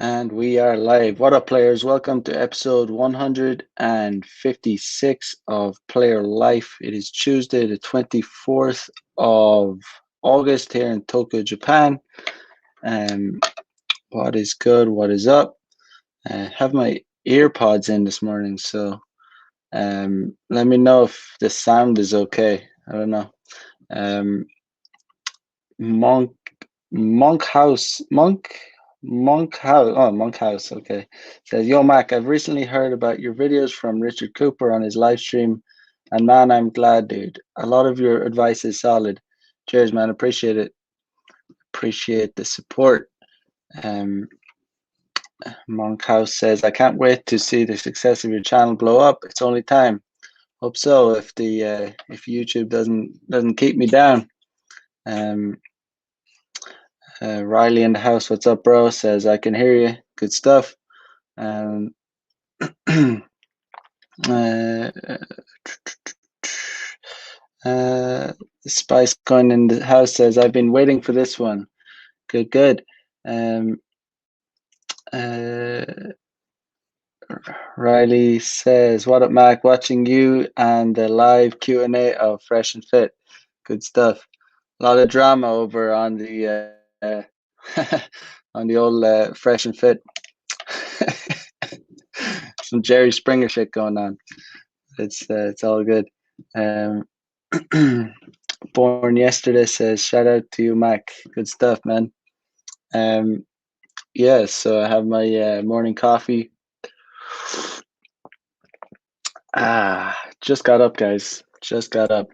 And we are live. What up, players? Welcome to episode 156 of Player Life. It is Tuesday, the 24th of August here in Tokyo, Japan. What is good? What is up? I have my ear pods in this morning, so let me know if the sound is okay. I don't know. Um, Monk Monk House. Oh, Monk House. Okay. Says, Yo, Mac, I've recently heard about your videos from Richard Cooper on his live stream. And man, I'm glad, dude. A lot of your advice is solid. Cheers, man. Appreciate it. Appreciate the support. Um, Monk House says, I can't wait to see the success of your channel blow up. It's only time. Hope so. If YouTube doesn't keep me down. Riley in the house, what's up, bro? Says, I can hear you. Good stuff. Um, uh, Spice Gun in the house says, I've been waiting for this one. Good, good. Um, uh, Riley says, what up, Mac? Watching you and the live Q&A of Fresh and Fit. Good stuff. A lot of drama over on the on the old Fresh and Fit. Some Jerry Springer shit going on. It's all good. Born yesterday says, shout out to you, Mac. Good stuff, man. Yeah, so I have my morning coffee. Just got up, guys. Just got up.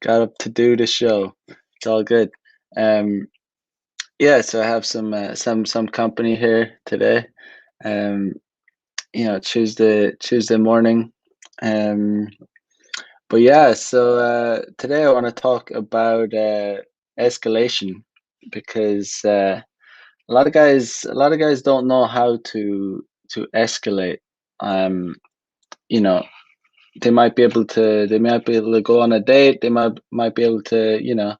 Got up to do the show. It's all good. Yeah, so I have some company here today. Tuesday morning. But yeah, so today I want to talk about escalation because a lot of guys don't know how to escalate. Um, you know, they might be able to go on a date. They might be able to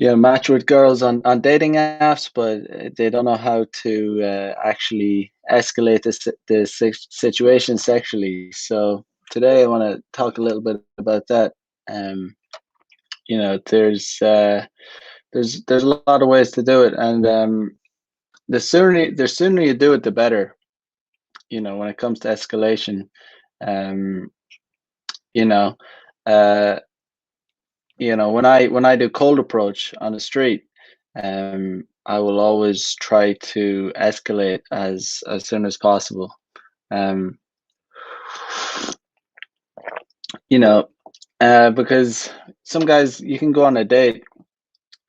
match with girls on dating apps, but they don't know how to actually escalate the situation sexually. So today I want to talk a little bit about that. Um, there's a lot of ways to do it, and the sooner you do it, the better. When it comes to escalation, um, you know, uh, when I do cold approach on the street, I will always try to escalate as soon as possible. Um, because some guys, you can go on a date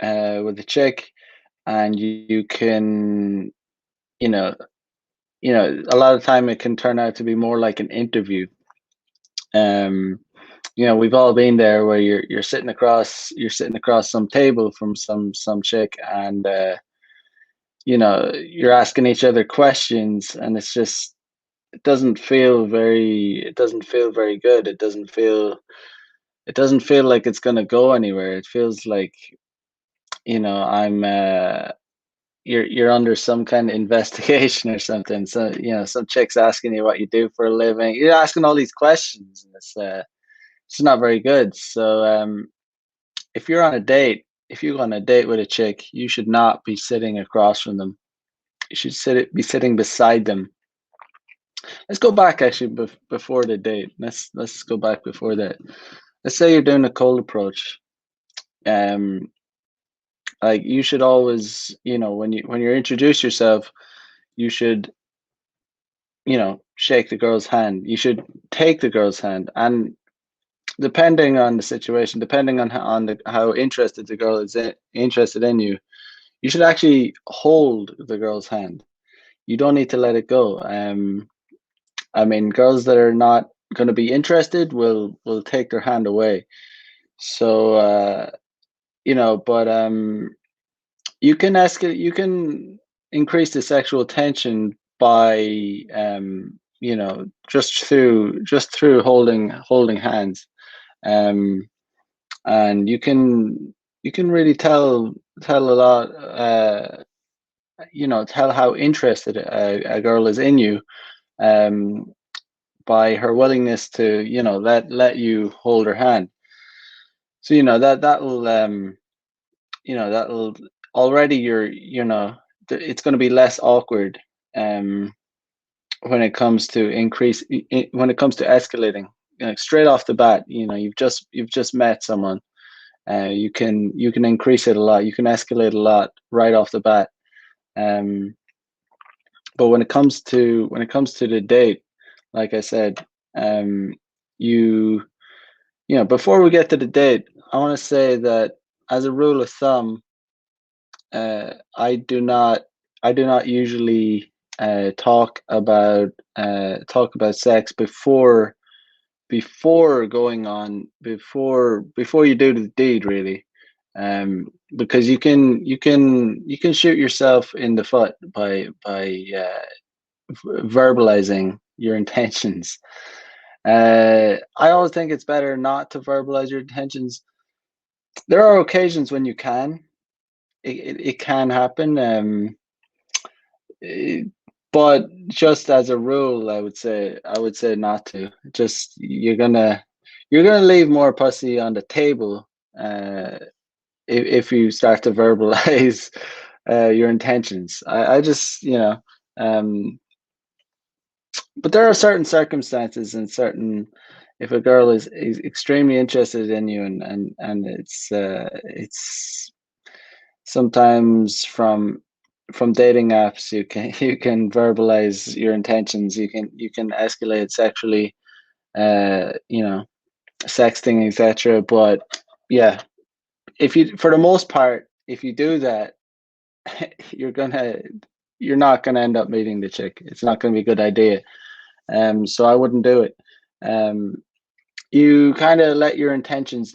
with a chick, and you can, a lot of time it can turn out to be more like an interview. We've all been there where you're sitting across some table from some chick, and you're asking each other questions, and it doesn't feel very good. It doesn't feel like it's gonna go anywhere. It feels like, I'm you're under some kind of investigation or something. So, some chick's asking you what you do for a living. You're asking all these questions, and it's not very good. So, if you go on a date with a chick, you should not be sitting across from them. You should be sitting beside them. Let's go back actually before the date. Let's go back before that. Let's say you're doing a cold approach. Um, like, you should always, when you introduce yourself, you should, shake the girl's hand. You should take the girl's hand, and depending on the situation, depending on how interested the girl is interested in you, you should actually hold the girl's hand. You don't need to let it go. I mean, girls that are not going to be interested will take their hand away. So, but you can increase the sexual tension by just through holding hands. Um, and you can really tell a lot, tell how interested a girl is in you, um, by her willingness to, let you hold her hand. So that'll already it's going to be less awkward, um, when it comes to when it comes to escalating. Straight off the bat, you've just met someone. You can increase it a lot. You can escalate a lot right off the bat. Um, but when it comes to the date, like I said, um, you before we get to the date, I want to say that as a rule of thumb, I do not usually talk about sex before you do the deed, really. Because you can shoot yourself in the foot by verbalizing your intentions. I always think it's better not to verbalize your intentions. There are occasions when you can. It can happen. Eh, but just as a rule, I would say not to. Just you're gonna leave more pussy on the table, if you start to verbalize your intentions. I just but there are certain circumstances and certain if a girl is extremely interested in you, and it's sometimes from dating apps, you can verbalize your intentions. You can escalate sexually, uh you know sexting, etc. But yeah, if you for the most part, if you do that, you're gonna you're not gonna end up meeting the chick. It's not gonna be a good idea. So I wouldn't do it. um you kind of let your intentions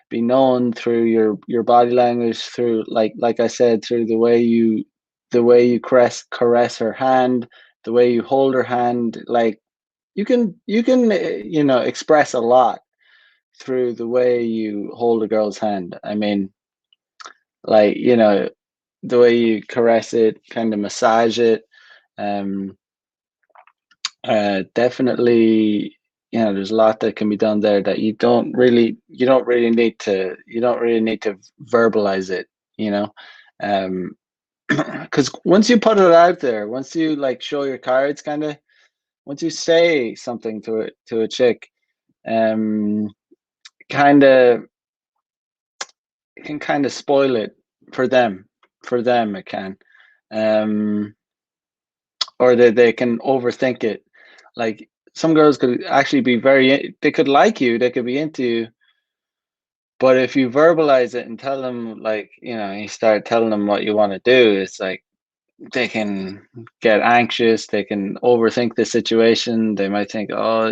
be known through your body language, through, like I said, through the way you caress her hand, the way you hold her hand. Like, you can express a lot through the way you hold a girl's hand. I mean, like, the way you caress it, kind of massage it. um Definitely, there's a lot that can be done there that you don't really need to verbalize it, you know. Um, because once you put it out there, once you like show your cards, kind of, once you say something to a chick, um, kind of it can kind of spoil it for them. For them, it can. Um, or they can overthink it. Like, some girls could actually be they could like you, they could be into you, but if you verbalize it and tell them, like, you start telling them what you want to do, it's like they can get anxious, they can overthink the situation, they might think, oh,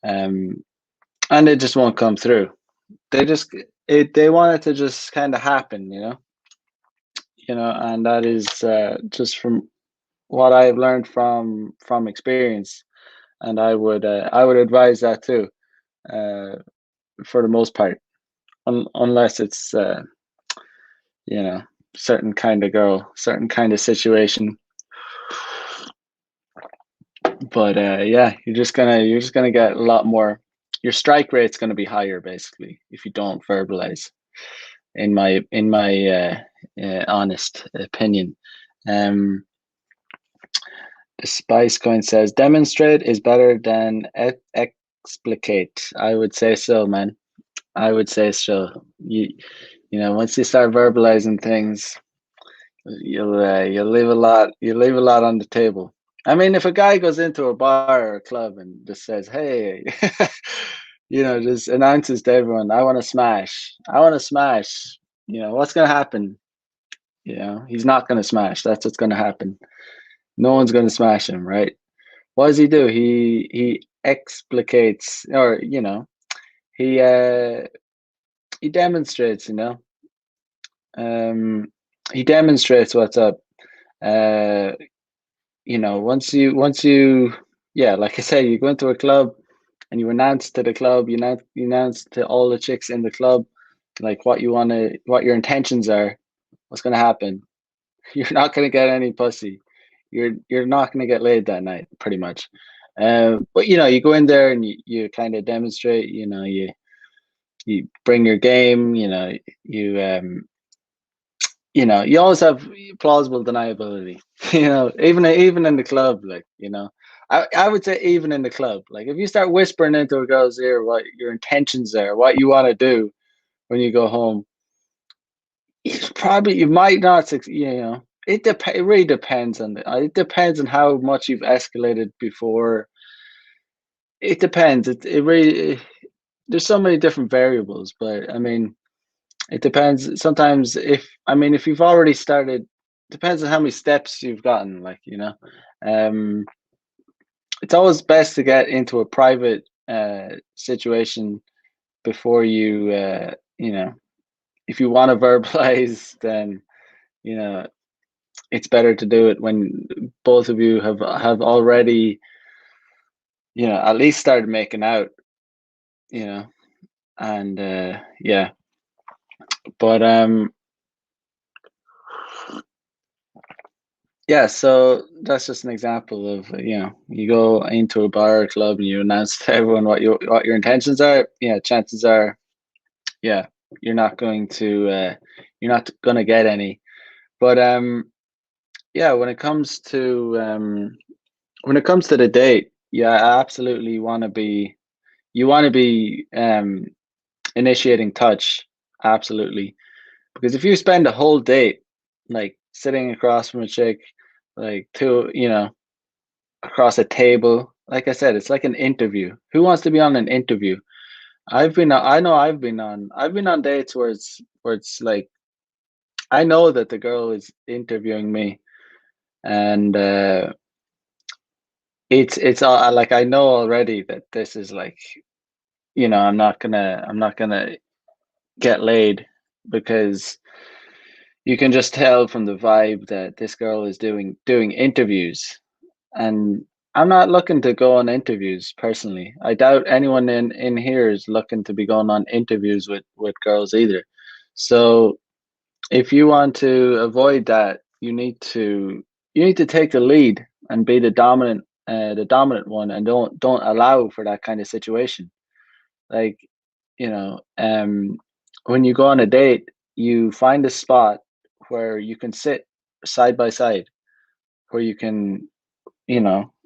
um, and it just won't come through. They want it to just kind of happen, and that is, just from what I've learned from experience. And I would advise that too, uh, for the most part, unless it's, you know certain kind of girl, certain kind of situation. But yeah, you're just gonna get a lot more. Your strike rate's gonna be higher, basically, if you don't verbalize. In my honest opinion. Um, the Spice Coin says demonstrate is better than explicate. I would say so, man. I would say so. Once you start verbalizing things, you'll leave a lot on the table. I mean, if a guy goes into a bar or a club and just says, "Hey," just announces to everyone, "I want to smash. I want to smash." What's gonna happen? He's not gonna smash. That's what's gonna happen. No one's gonna smash him, right? What does he do? He explicates, or he demonstrates. Um, he demonstrates what's up. Uh, once you, yeah, like I say, you go into a club and you announce to the club, you announce to all the chicks in the club, like, what your intentions are. What's gonna happen? you're not gonna get any pussy. You're not gonna get laid that night, pretty much. But you go in there and you kind of demonstrate. You bring your game. You you always have plausible deniability. Even in the club, like I would say even in the club, like if you start whispering into a girl's ear what your intentions are, what you want to do when you go home, it's probably you might not succeed. It really depends on it depends on how much you've escalated before. It depends. It really there's so many different variables, but I mean, it depends. Sometimes if you've already started, depends on how many steps you've gotten. Um, it's always best to get into a private situation before if you want to verbalize, then you know it's better to do it when both of you have already at least started making out. You know, and yeah, but yeah, so that's just an example of you go into a bar or club and you announce to everyone what your intentions are. Yeah, chances are, yeah, you're not going to get any. But yeah, when it comes to the date, yeah, I absolutely want to be initiating touch, absolutely, because if you spend a whole date like sitting across from a chick, like two, across a table. Like I said, it's like an interview. Who wants to be on an interview? I know I've been on dates where it's like I know that the girl is interviewing me, and it's all like I know already that this is like I'm not gonna get laid because you can just tell from the vibe that this girl is doing interviews. And I'm not looking to go on interviews personally. I doubt anyone in here is looking to be going on interviews with girls either. So if you want to avoid that, you need to take the lead and be the dominant one, and don't allow for that kind of situation. Like, you know, um when you go on a date, you find a spot where you can sit side by side, where you can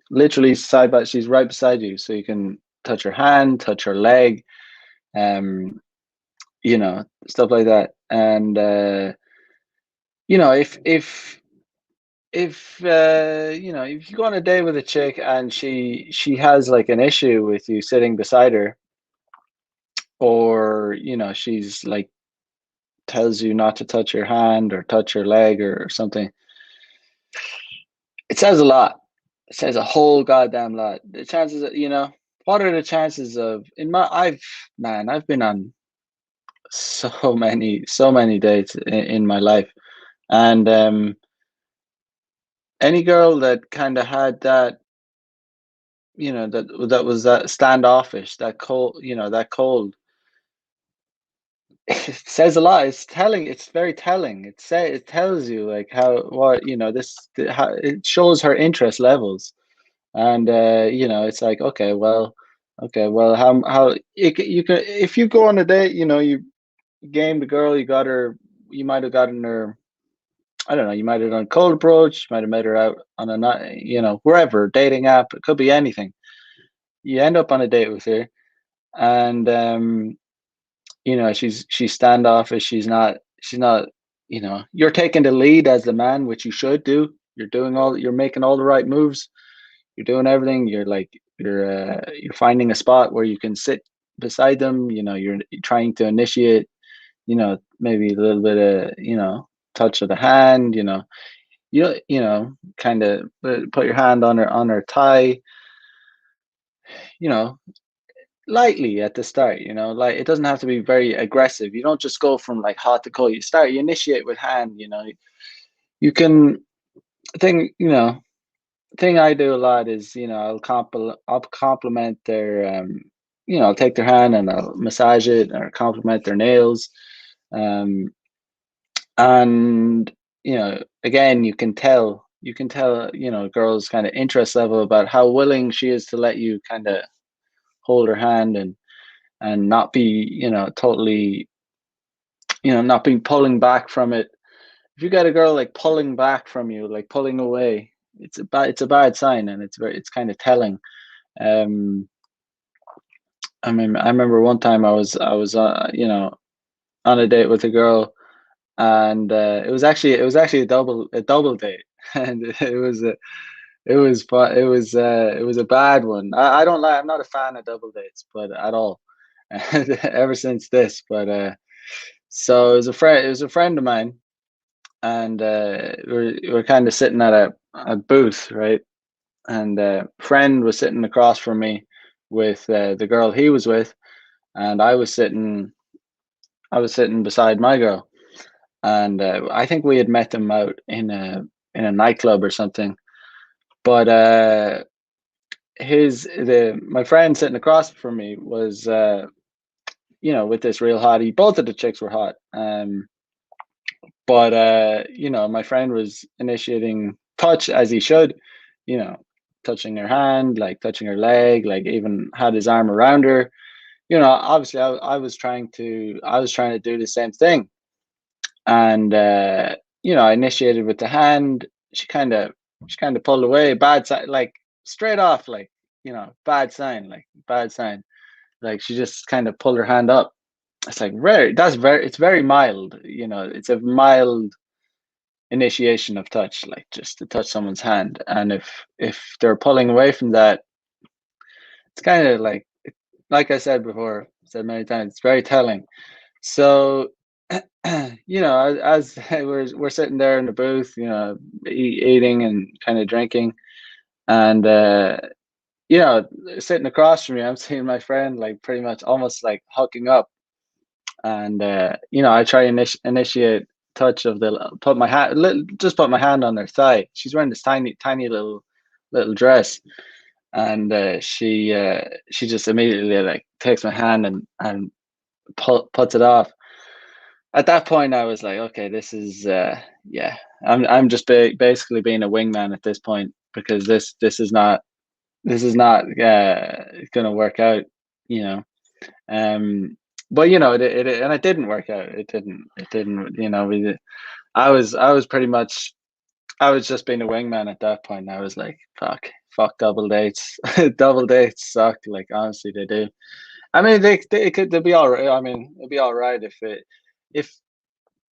literally side by she's right beside you, so you can touch her hand, touch her leg, stuff like that. And if you go on a date with a chick and she has like an issue with you sitting beside her, or she's like tells you not to touch your hand or touch her leg or something, it says a lot. It says a whole goddamn lot. The chances what are the chances of in my I've been on so many dates in my life, and any girl that kind of had that that was that standoffish, that cold, that cold, it says a lot. It's very telling. It tells you like how what how it shows her interest levels. And it's like, okay, well, you can, if you go on a date, you game the girl, you got her, you might have gotten her, I don't know, you might have done cold approach, you might have met her out on a night, wherever, dating app, it could be anything. You end up on a date with her, and she's standoffish. She's not. You're taking the lead as the man, which you should do. You're making all the right moves. You're doing everything. You're finding a spot where you can sit beside them. You're trying to initiate. Maybe a little bit of touch of the hand. Kind of put your hand on her thigh. You know, lightly at the start. Like it doesn't have to be very aggressive. You don't just go from like hot to cold. You initiate with hand. You can thing. Thing I do a lot is I'll compliment their I'll take their hand and I'll massage it or compliment their nails, um and again, you can tell, a girl's kind of interest level about how willing she is to let you kind of hold her hand and not be, totally, not be pulling back from it. If you get a girl like pulling back from you, like pulling away, it's a bad sign, and it's kind of telling. Um, I mean, I remember one time I was on a date with a girl, and it was actually a double date, and it was a bad one. I don't like. I'm not a fan of double dates, but at all, ever since this. But so it was a friend of mine, and we're kind of sitting at a booth, right? And friend was sitting across from me with the girl he was with, and I was sitting beside my girl, and I think we had met them out in a nightclub or something. But his the my friend sitting across from me was with this real hottie. Both of the chicks were hot. But my friend was initiating touch as he should, you know, touching her hand, like touching her leg, like even had his arm around her. Obviously I was trying to do the same thing. And I initiated with the hand. She kind of pulled away. Bad sign, like straight off, like bad sign. Like she just kind of pulled her hand up. It's like it's very mild. It's a mild initiation of touch, like just to touch someone's hand. And if they're pulling away from that, it's kind of like I said before, said many times, it's very telling. So, as we're sitting there in the booth, eating and kind of drinking, and you know, sitting across from me, I'm seeing my friend like pretty much almost like hooking up, and I try initiate touch of put my hand, just put my hand on her thigh. She's wearing this tiny, tiny little dress, and she just immediately like takes my hand and puts it off. At that point, I was like, okay, this is yeah. I'm just basically being a wingman at this point, because this is not gonna work out, you know. Um, but and it didn't work out. It didn't. I was pretty much. I was just being a wingman at that point. I was like, fuck double dates. Double dates suck. Like honestly, they do. I mean, they'll be all right. I mean, it'll be all right if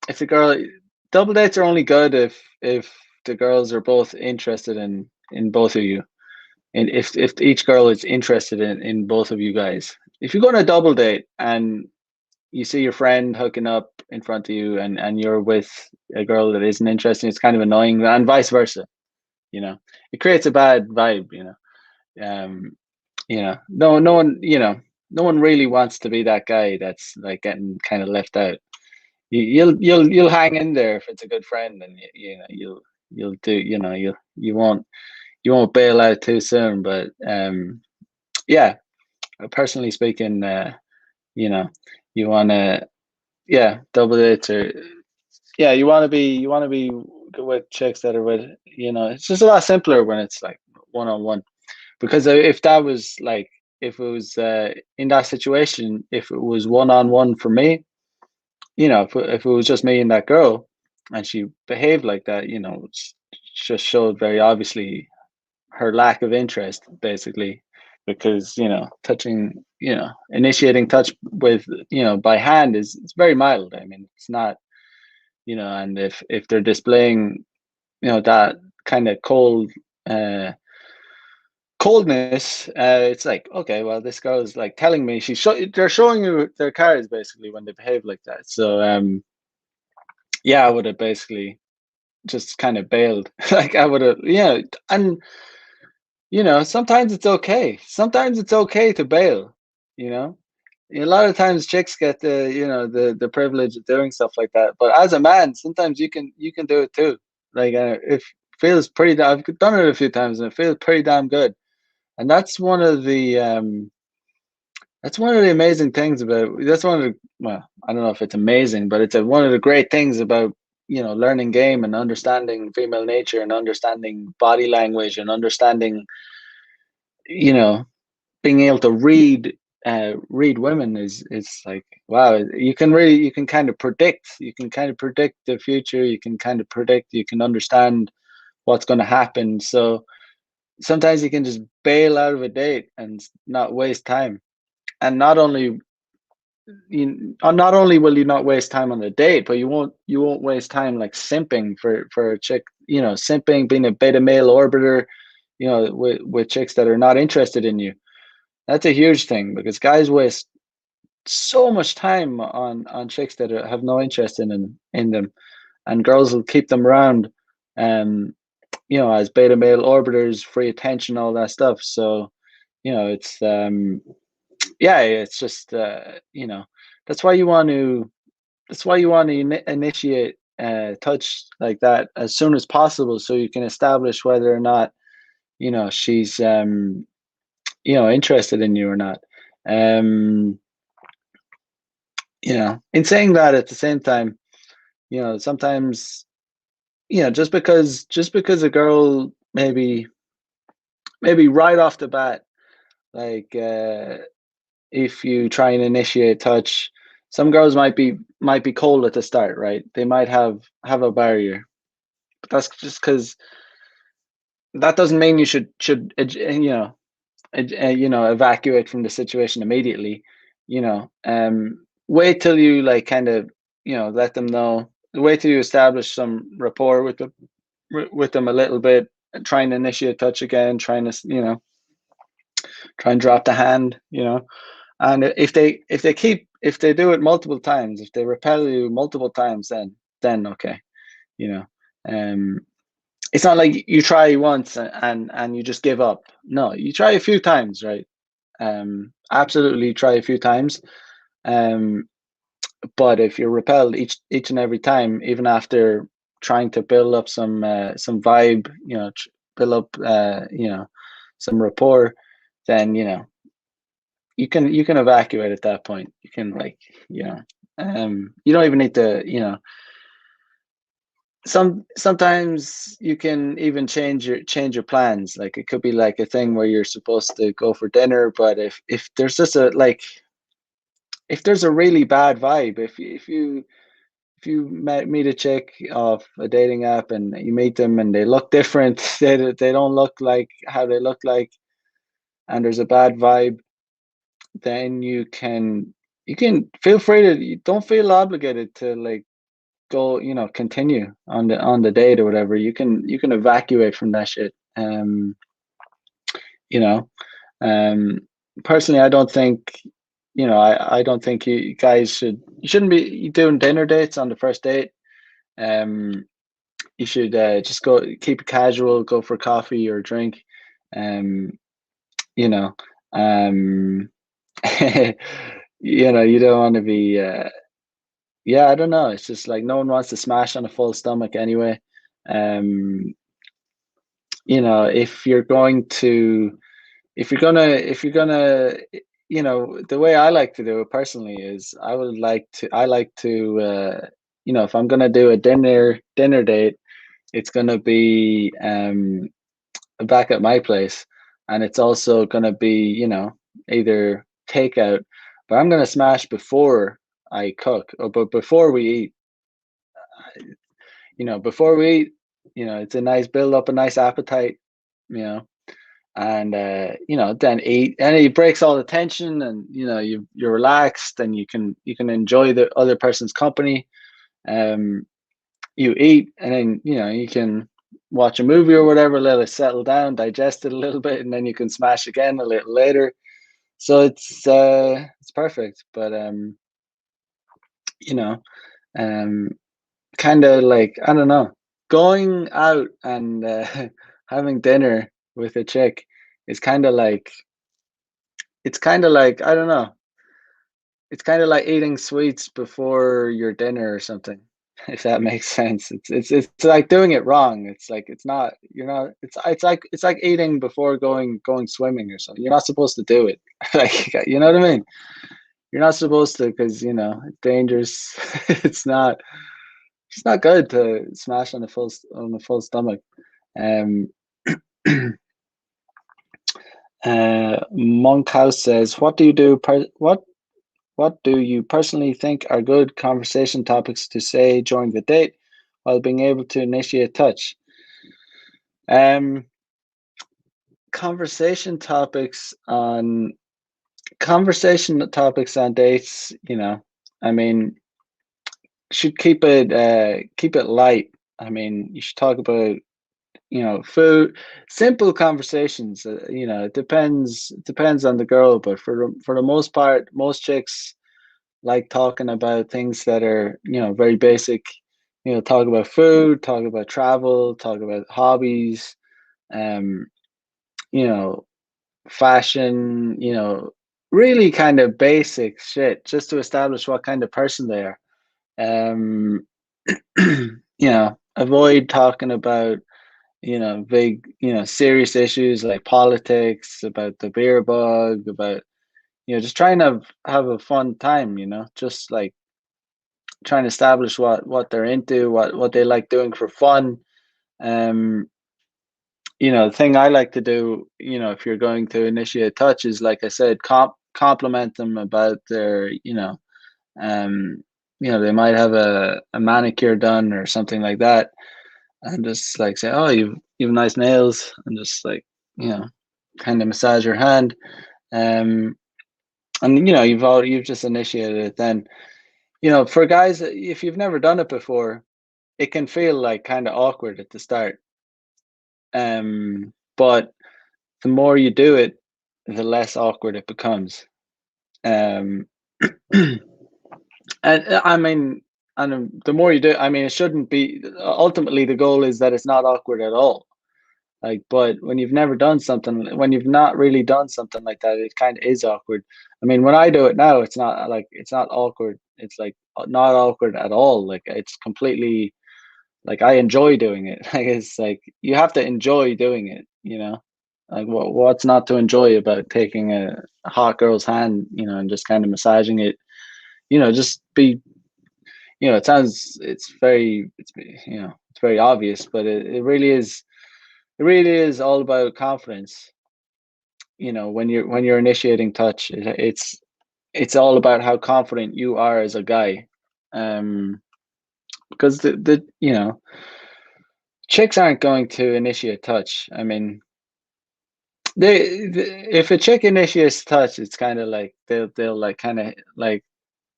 if the girl double dates are only good if the girls are both interested in both of you, and if each girl is interested in both of you guys. If you go on a double date and you see your friend hooking up in front of you, and you're with a girl that isn't interested, it's kind of annoying, and vice versa. It creates a bad vibe. Um, no one really wants to be that guy that's like getting kind of left out. You'll hang in there if it's a good friend, and you'll do you won't bail out too soon. But yeah, personally speaking, you know, you want to, yeah, double dates, or yeah, you want to be with chicks that are with, it's just a lot simpler when it's like one on one. Because if it was in that situation, if it was one on one for me, if it was just me and that girl, and she behaved like that, just showed very obviously her lack of interest, basically. Because initiating touch with, by hand is it's very mild. I mean, it's not, and if they're displaying, that kind of coldness, it's like, okay, well, this girl is like telling me, they're showing you their cards basically when they behave like that. So yeah, I would have basically just kind of bailed. Like I would have, and sometimes it's okay. Sometimes it's okay to bail. You know, a lot of times chicks get the privilege of doing stuff like that. But as a man, sometimes you can do it too. Like it feels pretty. I've done it a few times, and it feels pretty damn good. And that's one of the amazing things about. That's one of the, well, I don't know if it's amazing, but it's one of the great things about learning game and understanding female nature and understanding body language and understanding, you know, being able to read women is like, wow. You can kind of predict, the future. You can understand what's going to happen. So sometimes you can just bail out of a date and not waste time. And not only will you not waste time on the date, but you won't waste time like simping for a chick. Simping, being a beta male orbiter, with chicks that are not interested in you. That's a huge thing because guys waste so much time on chicks that have no interest in them, and girls will keep them around, um, as beta male orbiters, free attention, all that stuff. So, it's yeah, it's just that's why you want to initiate touch like that as soon as possible, so you can establish whether or not she's interested in you or not. Um, in saying that, at the same time, sometimes, just because a girl maybe right off the bat, like, if you try and initiate touch, some girls might be cold at the start, right? They might have a barrier, but that's just because that doesn't mean you should evacuate from the situation immediately. Wait till you, like, kind of, let them know. Wait till you establish some rapport with them a little bit, and try and initiate touch again. Trying to, try and drop the hand. And if they do it multiple times, if they repel you multiple times, then okay. You know, um, it's not like you try once and you just give up. No, you try a few times, right? Absolutely try a few times. Um, but if you're repelled each and every time, even after trying to build up some vibe, build up some rapport, then you can evacuate at that point. You can, like, you don't even need to, sometimes you can even change your plans. Like, it could be like a thing where you're supposed to go for dinner, but if there's just if there's a really bad vibe, if you meet a chick off a dating app and you meet them and they look different, they don't look like how they look like, and there's a bad vibe, then you can feel free to, you don't feel obligated to, like, go, continue on the date or whatever. You can evacuate from that shit. You know, um, Personally, I don't think, I don't think you shouldn't be doing dinner dates on the first date. Um, you should, just go, keep it casual, go for coffee or drink. Um, you know, um, you don't want to be. Yeah, I don't know. It's just like no one wants to smash on a full stomach anyway. Um, if you're going to, if you're gonna, the way I like to do it personally is I like to, if I'm gonna do a dinner date, it's gonna be, back at my place, and it's also gonna be, either takeout, but I'm gonna smash before I cook, or but before we eat. Before we eat, it's a nice build up, a nice appetite, you know, and then eat, and it breaks all the tension, and you're relaxed, and you can enjoy the other person's company. Um, you eat, and then you can watch a movie or whatever, let it settle down, digest it a little bit, and then you can smash again a little later. So it's perfect. But you know, um, kind of like, I don't know, going out and having dinner with a chick is kind of like, I don't know, it's kind of like eating sweets before your dinner or something. If that makes sense. It's like doing it wrong. It's like, it's not, it's like eating before going swimming or something. You're not supposed to do it. Like, you know what I mean? You're not supposed to, because it's dangerous. It's not. It's not good to smash on a full stomach. Um, Monkhouse says, "What do you do? What do you personally think are good conversation topics to say during the date while being able to initiate touch?" Um, conversation topics on conversation topics on dates. I mean, should keep it light. I mean, you should talk about food, simple conversations. It depends on the girl, but for the most part, most chicks like talking about things that are very basic. Talk about food, talk about travel, talk about hobbies, um, you know, fashion. Really kind of basic shit, just to establish what kind of person they are. Um, avoid talking about big, serious issues like politics, about the beer bug, about, just trying to have a fun time, just like trying to establish what they're into, what they like doing for fun. Um, the thing I like to do, if you're going to initiate touch is, like I said, compliment them about their, um, they might have a manicure done or something like that, and just like say, "Oh, you've nice nails," and just like you know, kind of massage your hand. And you've just initiated it. Then for guys, if you've never done it before, it can feel like kind of awkward at the start. But the more you do it, the less awkward it becomes. Um, and I mean, the more you do, I mean, it shouldn't be. Ultimately, the goal is that it's not awkward at all. Like, but when you've not really done something like that, it kind of is awkward. I mean, when I do it now, it's not awkward. It's like not awkward at all. Like, it's completely like I enjoy doing it. Like, it's like you have to enjoy doing it. Like what's not to enjoy about taking a hot girl's hand, and just kind of massaging it. Just be. It's very obvious, but it really is all about confidence. When you're initiating touch, it's all about how confident you are as a guy. Because the chicks aren't going to initiate touch. I mean, if a chick initiates touch, it's kind of like they'll like kind of like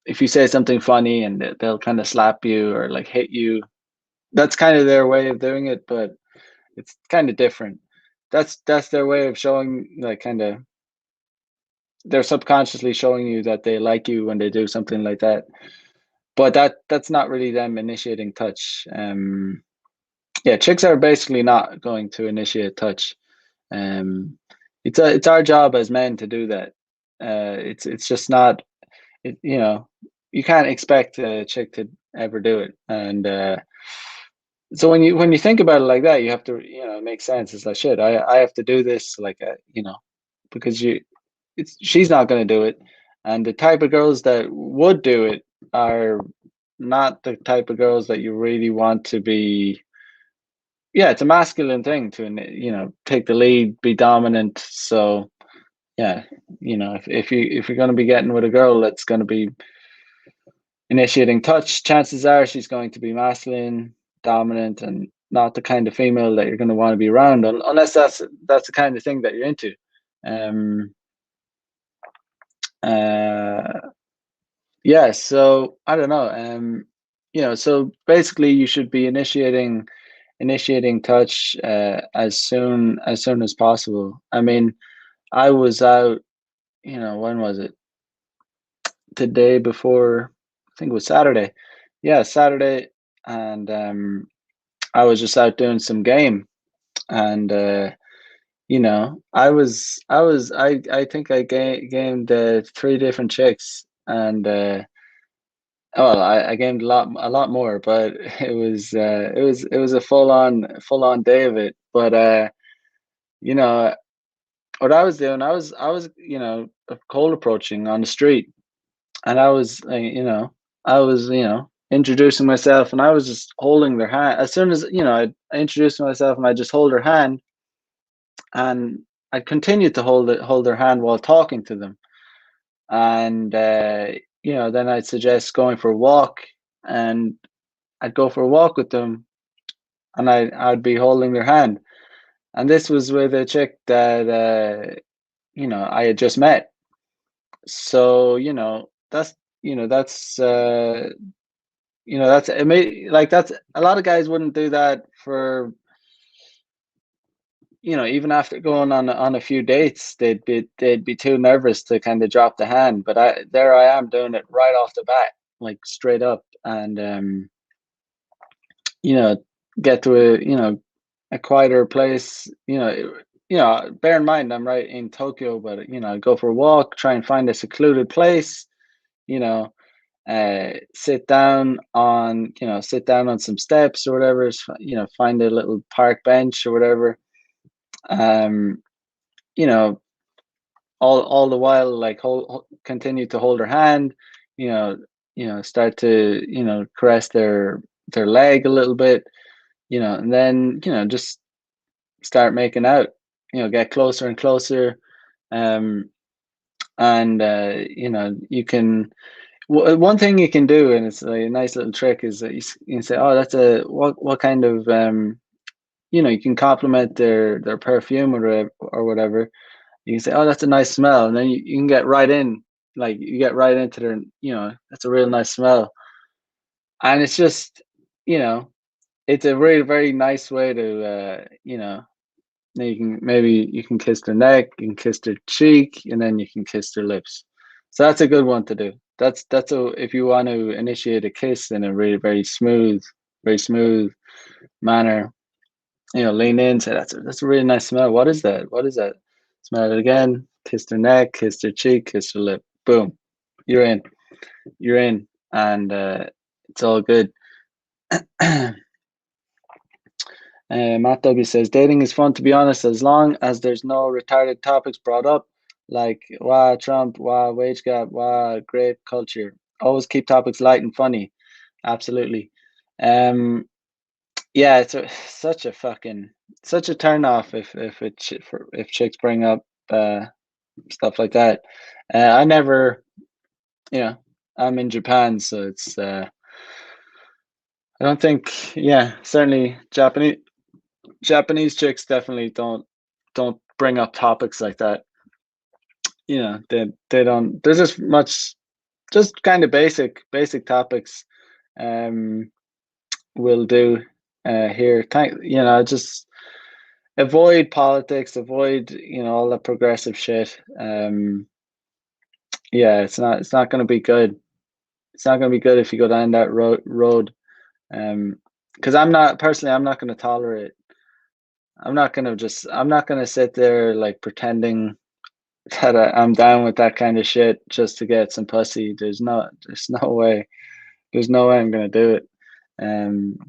if you say something funny, and they'll kind of slap you or like hit you. That's kind of their way of doing it, but it's kind of different. That's their way of showing, like, kind of, they're subconsciously showing you that they like you when they do something like that. But that's not really them initiating touch. Yeah, chicks are basically not going to initiate touch. Um, it's our job as men to do that. It's just not. It, you can't expect a chick to ever do it. And so when you think about it like that, you have to, it makes sense. It's like, shit. I have to do this, like, because she's not going to do it, and the type of girls that would do it are not the type of girls that you really want to be. Yeah, it's a masculine thing to take the lead, be dominant. So yeah, if you're going to be getting with a girl that's going to be initiating touch, chances are she's going to be masculine, dominant, and not the kind of female that you're going to want to be around, unless that's the kind of thing that you're into. Um, uh, yeah, so I don't know. So basically, you should be initiating touch as soon as possible. I mean, I was out. When was it? The day before, I think it was Saturday. Yeah, Saturday, and I was just out doing some game, and I think I gamed three different chicks, and well, I gamed a lot more, but it was a full on day of it. But you know, what I was doing, I was cold approaching on the street, and I was, I was, introducing myself, and I was just holding their hand. As soon as, I introduced myself and I just hold their hand, and I continued to hold their hand while talking to them. And then I'd suggest going for a walk, and I'd go for a walk with them, and I'd be holding their hand. And this was with a chick that I had just met. So, that's like that's a lot of guys wouldn't do that for, even after going on a few dates, they'd be too nervous to kind of drop the hand. But I am doing it right off the bat, like straight up, and you know, get to a quieter place. Bear in mind I'm right in Tokyo, but go for a walk, try and find a secluded place. You know, sit down on some steps or whatever. Find a little park bench or whatever. Um, you know, all the while, like continue to hold her hand. You know, start to caress their leg a little bit. And then just start making out. Get closer and closer. Um, and you can. One thing you can do, and it's a nice little trick, is that you can say, "Oh, that's a what kind of you can compliment their perfume or whatever. You can say, "Oh, that's a nice smell," and then you can get right in, like you get right into their, that's a real nice smell, and it's just, you know, it's a really very nice way to, maybe you can kiss their neck, you can kiss their cheek, and then you can kiss their lips. So that's a good one to do. That's a if you want to initiate a kiss in a really very smooth manner. Lean in, say that's a really nice smell. What is that? What is that? Smell it again. Kiss their neck, kiss their cheek, kiss their lip. Boom, you're in. You're in, and it's all good. Matt W says dating is fun, to be honest, as long as there's no retarded topics brought up, like wow Trump, wow wage gap, wow great culture. Always keep topics light and funny. Absolutely. Um, Yeah, such a turn off if chicks bring up stuff like that. I never, you know, I'm in Japan, so it's I don't think, yeah, certainly Japanese chicks definitely don't bring up topics like that. They don't. There's just kind of basic topics. Um, will do here. Just avoid politics, avoid all the progressive shit. Yeah, it's not going to be good. It's not going to be good if you go down that road. Because I'm not going to tolerate. I'm not going to sit there like pretending that I'm down with that kind of shit just to get some pussy. There's no way. There's no way I'm going to do it. Um,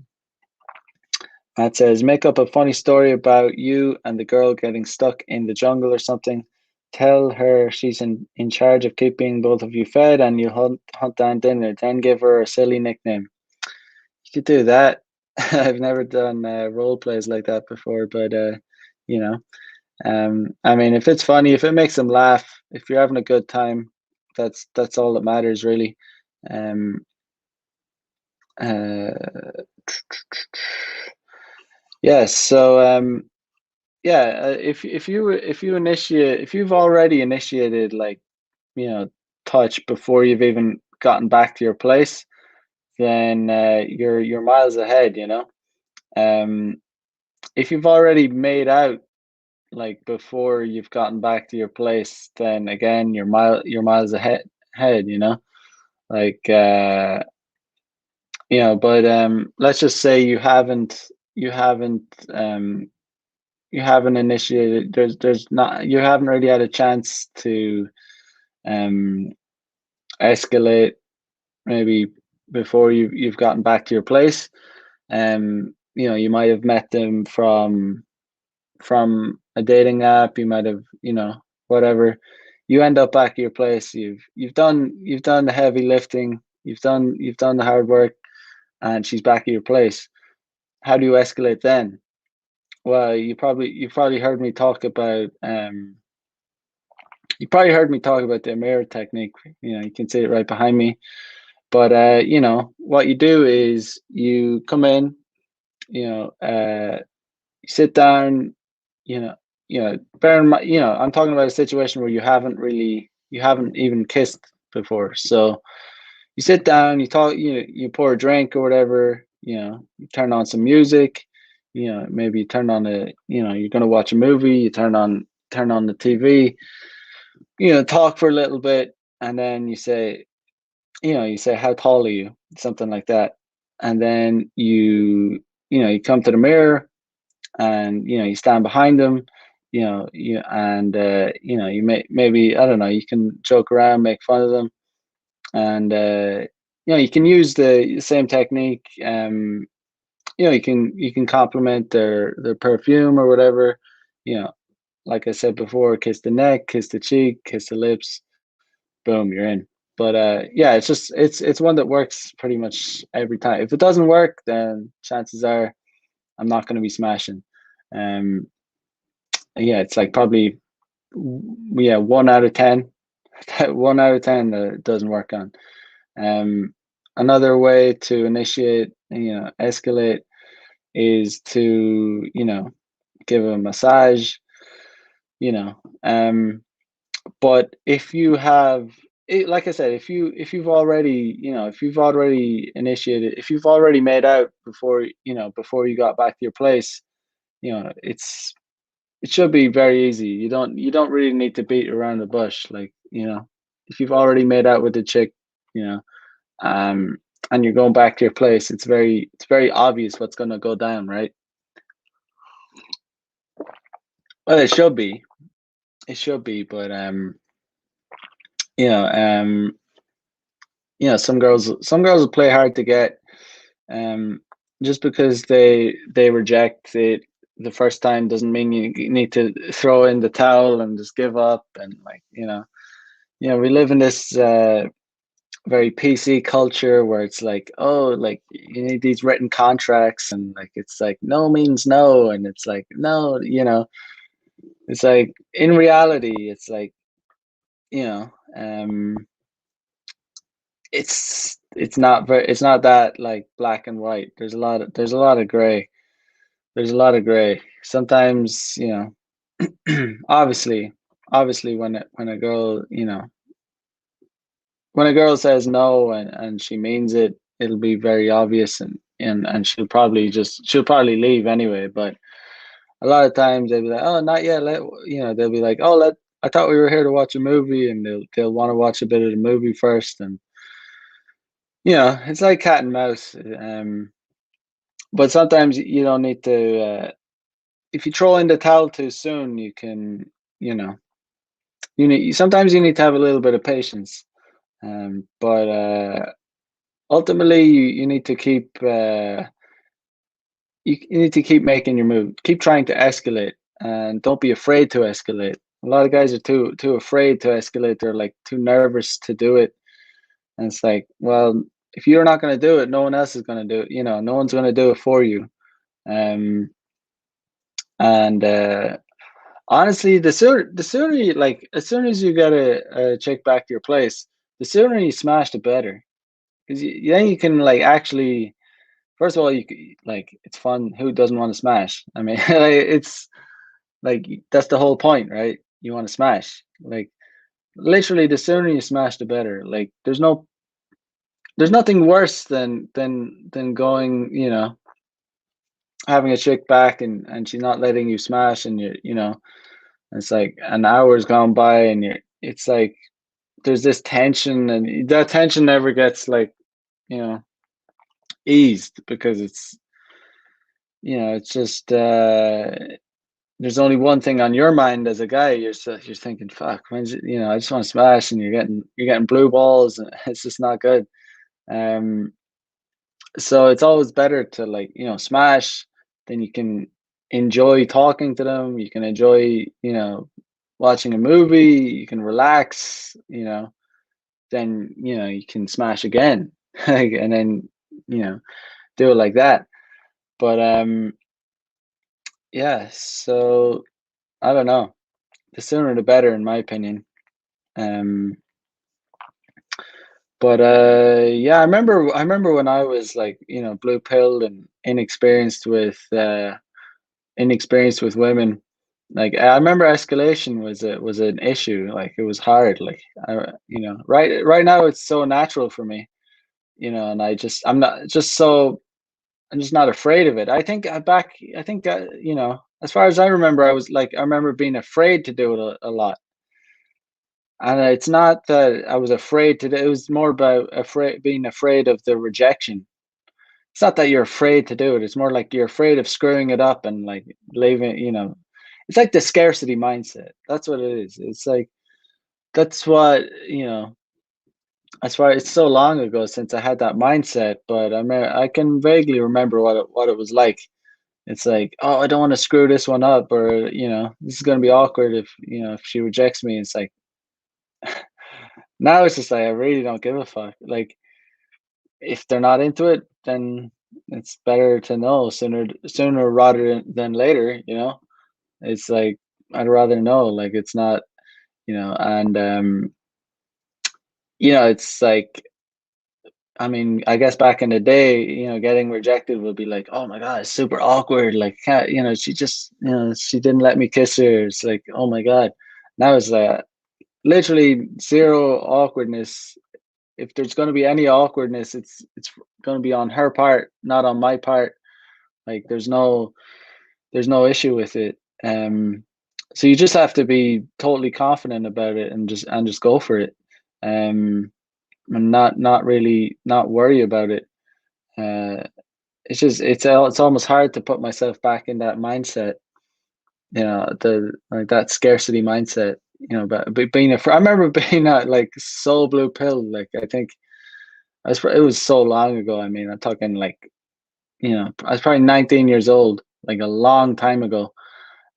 That says, make up a funny story about you and the girl getting stuck in the jungle or something. Tell her she's in charge of keeping both of you fed, and you hunt down dinner. Then give her a silly nickname. You could do that. I've never done role plays like that before, but you know, I mean, if it's funny, if it makes them laugh, if you're having a good time, that's all that matters, really. Um, uh, yes. So yeah, if you've already initiated, like, you know touch before you've even gotten back to your place, then you're miles ahead. Um, if you've already made out, like, before you've gotten back to your place, then again you're miles ahead. Like, but let's just say you haven't um you haven't initiated. There's not You haven't really had a chance to um escalate, maybe, before you've gotten back to your place. You might have met them from a dating app. You might have, whatever. You end up back at your place. You've done the heavy lifting. You've done the hard work. and she's back at your place. How do you escalate then? Well, you've probably heard me talk about you probably heard me talk about the mirror technique. You know, you can see it right behind me. But you know, what you do is you come in, you know, you sit down, you know, bear in mind, I'm talking about a situation where you haven't even kissed before. So you sit down, you talk, you pour a drink or whatever, you turn on some music, maybe you turn on you're gonna watch a movie, you turn on the TV, talk for a little bit, and then you say, how tall are you? Something like that. And then you come to the mirror and, you stand behind them, you maybe, I don't know, you can joke around, make fun of them. And, you can use the same technique. You can compliment their perfume or whatever, you know, like I said before, kiss the neck, kiss the cheek, kiss the lips, boom, you're in. But yeah, it's one that works pretty much every time. If it doesn't work, then chances are I'm not going to be smashing. Um, yeah, it's like probably yeah 1 out of 10, 1 out of 10 that it doesn't work on. Um, Another way to initiate, escalate is to give a massage. You know, um, But if you have like I said, if you've already, if you've already initiated, if you've already made out before you got back to your place, it should be very easy. You don't really need to beat around the bush. Like, if you've already made out with the chick, you know, um, and you're going back to your place, it's very obvious what's gonna go down, right? Well, it should be. It should be, but you know, um, some girls will play hard to get. Um, just because they reject it the first time doesn't mean you need to throw in the towel and just give up. And like, we live in this very PC culture where it's like, oh, like you need these written contracts, and like it's like no means no, and it's like no, it's like in reality, it's like you know, um, it's not that like black and white. There's a lot of gray. There's a lot of gray. Sometimes, obviously, when a girl, when a girl says no and she means it, it'll be very obvious, and she'll probably leave anyway. But a lot of times they'll be like, oh, not yet. They'll be like, oh, I thought we were here to watch a movie, and they'll want to watch a bit of the movie first, and it's like cat and mouse. But sometimes you don't need to. If you throw in the towel too soon, you can, you know, sometimes you need to have a little bit of patience. But ultimately, you need to keep, you need to keep making your move, keep trying to escalate, and don't be afraid to escalate. A lot of guys are too afraid to escalate. They're like too nervous to do it, and it's like, well, if you're not going to do it, no one else is going to do it. No one's going to do it for you. Um, and Honestly, the sooner you like, as soon as you get a chick back to your place, the sooner you smash, the better. Because then you can like actually, first of all, like it's fun. Who doesn't want to smash? I mean, like, it's like that's the whole point, right? You want to smash. Like literally, the sooner you smash, the better. Like there's nothing worse than going, having a chick back and she's not letting you smash, and it's like an hour's gone by, and it's like there's this tension, and that tension never gets like you know eased, because it's just there's only one thing on your mind as a guy. You're thinking, fuck, when's it, I just want to smash, and you're getting blue balls, and it's just not good. um so it's always better to like smash. Then you can enjoy talking to them, you can enjoy watching a movie, you can relax, then you can smash again. Like, and then you know, do it like that. But yeah, so I don't know. The sooner the better, in my opinion. Um, but yeah, I remember when I was like, blue pilled and inexperienced with women. Like I remember escalation was an issue. Like it was hard. Like right now it's so natural for me. And I'm just not afraid of it. I think as far as I remember, I remember being afraid to do it a lot. And it's not that I was afraid to do it was more about being afraid of the rejection. It's not that you're afraid to do it. It's more like you're afraid of screwing it up and like leaving, it's like the scarcity mindset. That's what it is. It's like that's what, as far it's so long ago since I had that mindset, but I can vaguely remember what it was like. It's like, oh, I don't want to screw this one up, or this is going to be awkward if she rejects me. It's like now it's just like I really don't give a fuck. Like if they're not into it, then it's better to know sooner rather than later. It's like I'd rather know. Like it's not, and it's like I mean, I guess back in the day, getting rejected would be like, oh my God, it's super awkward. Like, can't, she just, she didn't let me kiss her. It's like, oh my God. Now it's literally zero awkwardness. If there's going to be any awkwardness, it's going to be on her part, not on my part. Like, there's no issue with it. So you just have to be totally confident about it and just go for it. And not really not worry about it. Uh, it's almost hard to put myself back in that mindset, the like that scarcity mindset, but being I remember being like so blue pill, like I think it was so long ago. I mean, I'm talking like, I was probably 19 years old, like a long time ago.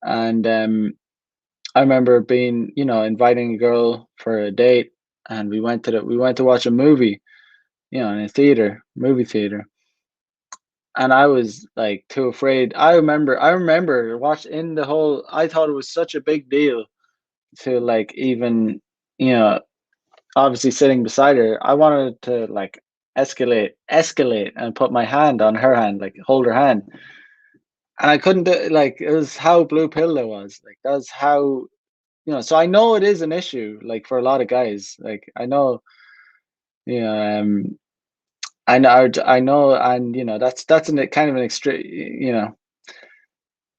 And I remember being, inviting a girl for a date, and we went to watch a movie, in a movie theater. And I was like too afraid. I remember watching the whole. I thought it was such a big deal to like even, you know, obviously sitting beside her. I wanted to like escalate, and put my hand on her hand, like hold her hand, and I couldn't do it. Like it was how blue pill I was. Like that's how, So I know it is an issue, like for a lot of guys. Like I know, you know, um, I know, and that's an kind of an extreme,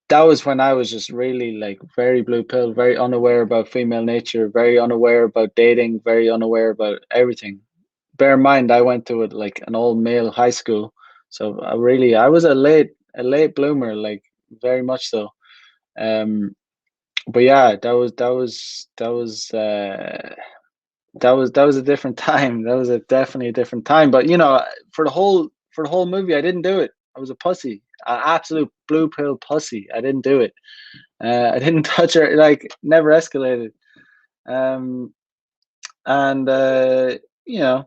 that was when I was just really like very blue pill, very unaware about female nature, very unaware about dating, very unaware about everything. Bear in mind, I went to it like an all male high school, so I was a late bloomer, like very much so. Um, but yeah, that was a different time. That was definitely a different time. But for the whole movie, I didn't do it. I was a pussy, an absolute blue pill pussy. I didn't do it. I didn't touch her, like never escalated. Um, and you know,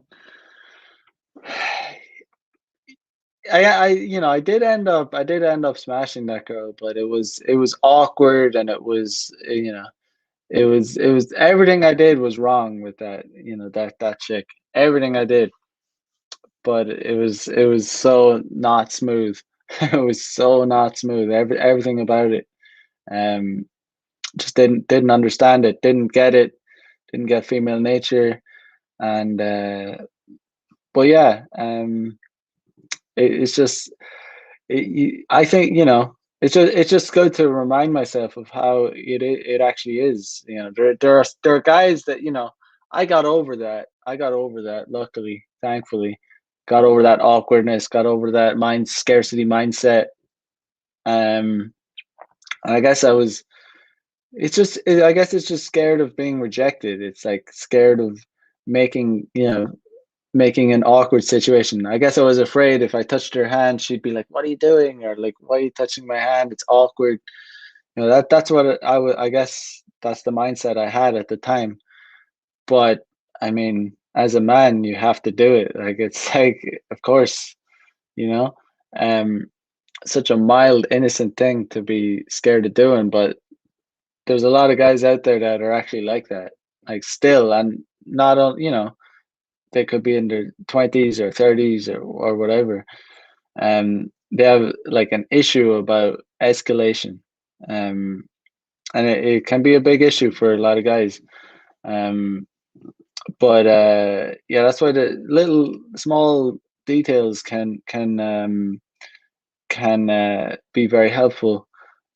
I did end up smashing that girl, but it was awkward, and it was it was everything I did was wrong with that, that chick. Everything I did, but it was so not smooth. It was so not smooth. Everything about it. Um, just didn't understand it, didn't get it, didn't get female nature, and but yeah, it's just I think it's just good to remind myself of how it actually is. There are guys that I got over that. I got over that. Luckily, thankfully, got over that awkwardness. Got over that scarcity mindset. Um, and I guess I was. I guess it's just scared of being rejected. It's like scared of making making an awkward situation. I guess I was afraid if I touched her hand, she'd be like, "What are you doing?" Or like, "Why are you touching my hand? It's awkward." That's what I guess that's the mindset I had at the time. But I mean, as a man, you have to do it. Like it's like, of course, you know. Um, Such a mild, innocent thing to be scared of doing, but there's a lot of guys out there that are actually like that, like still, and not on, they could be in their 20s or 30s or whatever. They have like an issue about escalation. Um, and it can be a big issue for a lot of guys. Um, but yeah, that's why the little small details can be very helpful.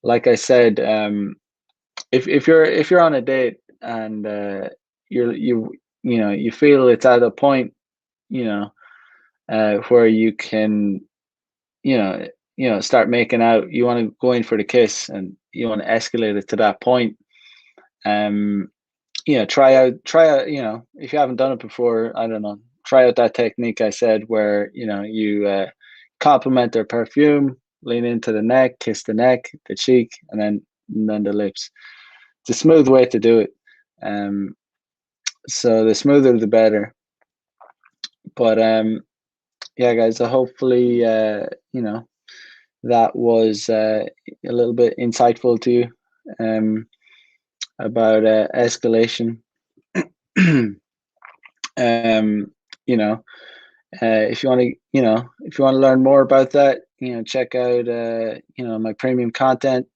Like I said, if you're on a date and you feel it's at a point, you know where you can, you know start making out, you want to go in for the kiss and you want to escalate it to that point. um try out, if you haven't done it before, I don't know, try out that technique I said, where you compliment their perfume, lean into the neck, kiss the neck, the cheek, and then the lips. It's a smooth way to do it. um so the smoother the better. But yeah, guys, so hopefully that was a little bit insightful to you, about escalation. um you know if you want to, if you want to learn more about that, check out my premium content.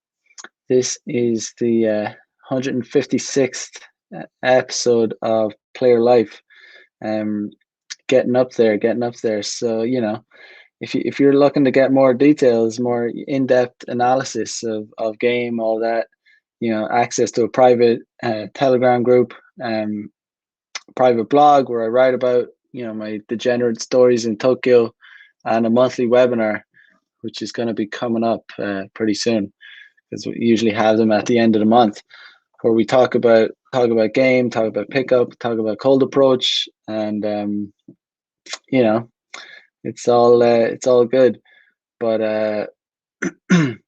This is the 156th episode of Player Life. um getting up there. So if you're looking to get more details, more in-depth analysis of game, all that, access to a private Telegram group, private blog where I write about, my degenerate stories in Tokyo, and a monthly webinar, which is going to be coming up pretty soon, because we usually have them at the end of the month, where we talk about game, talk about pickup, talk about cold approach, and you know, it's all good. But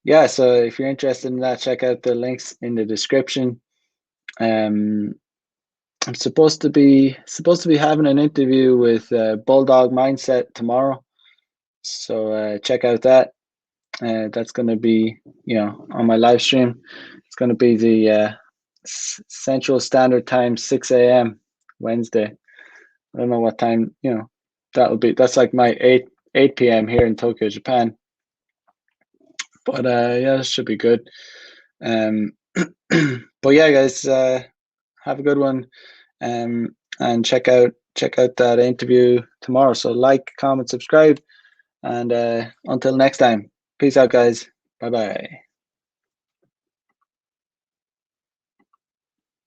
yeah, so if you're interested in that, check out the links in the description. Um, I'm supposed to be having an interview with Bulldog Mindset tomorrow, so check out that. That's going to be, on my live stream. It's going to be the Central Standard Time, 6 a.m. Wednesday. I don't know what time, that'll be. That's like my 8 p.m. here in Tokyo, Japan. But yeah, this should be good. Um, but yeah, guys, have a good one. And check out that interview tomorrow. So like, comment, subscribe, and until next time, peace out, guys. Bye bye.